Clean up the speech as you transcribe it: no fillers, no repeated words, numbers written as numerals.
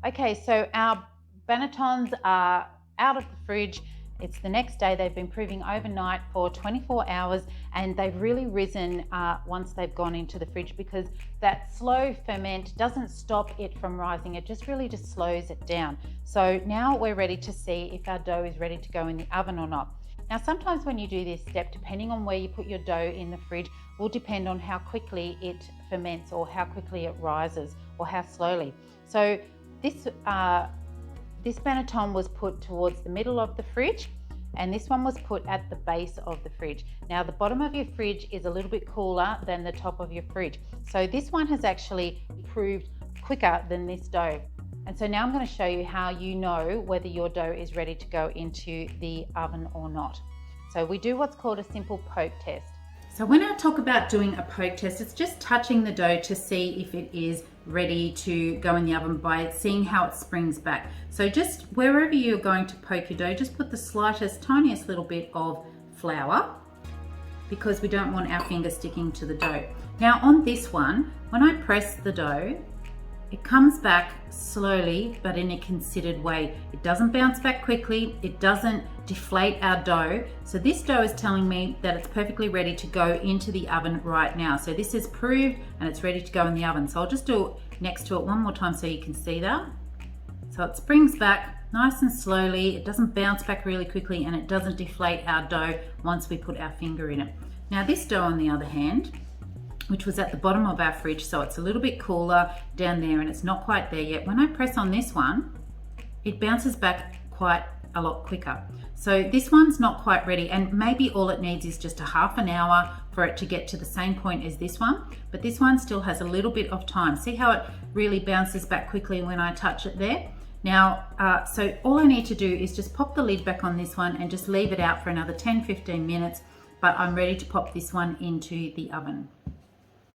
Okay, so our bannetons are out of the fridge. It's the next day. They've been proving overnight for 24 hours and they've really risen once they've gone into the fridge, because that slow ferment doesn't stop it from rising. It just really just slows it down. So now we're ready to see if our dough is ready to go in the oven or not. Now, sometimes when you do this step, depending on where you put your dough in the fridge, will depend on how quickly it ferments or how quickly it rises or how slowly. So this banneton was put towards the middle of the fridge and this one was put at the base of the fridge. Now the bottom of your fridge is a little bit cooler than the top of your fridge. So this one has actually proved quicker than this dough. And so now I'm going to show you how you know whether your dough is ready to go into the oven or not. So we do what's called a simple poke test. So when I talk about doing a poke test, it's just touching the dough to see if it is ready to go in the oven by seeing how it springs back. So just wherever you're going to poke your dough, just put the slightest, tiniest little bit of flour, because we don't want our finger sticking to the dough. Now on this one, when I press the dough, it comes back slowly, but in a considered way. It doesn't bounce back quickly. It doesn't deflate our dough. So this dough is telling me that it's perfectly ready to go into the oven right now. So this is proved and it's ready to go in the oven. So I'll just do it next to it one more time so you can see that. So it springs back nice and slowly. It doesn't bounce back really quickly and it doesn't deflate our dough once we put our finger in it. Now this dough on the other hand, which was at the bottom of our fridge, so it's a little bit cooler down there and it's not quite there yet. When I press on this one, it bounces back quite a lot quicker. So this one's not quite ready, and maybe all it needs is just a half an hour for it to get to the same point as this one, but this one still has a little bit of time. See how it really bounces back quickly when I touch it there? Now, so all I need to do is just pop the lid back on this one and just leave it out for another 10-15 minutes, but I'm ready to pop this one into the oven.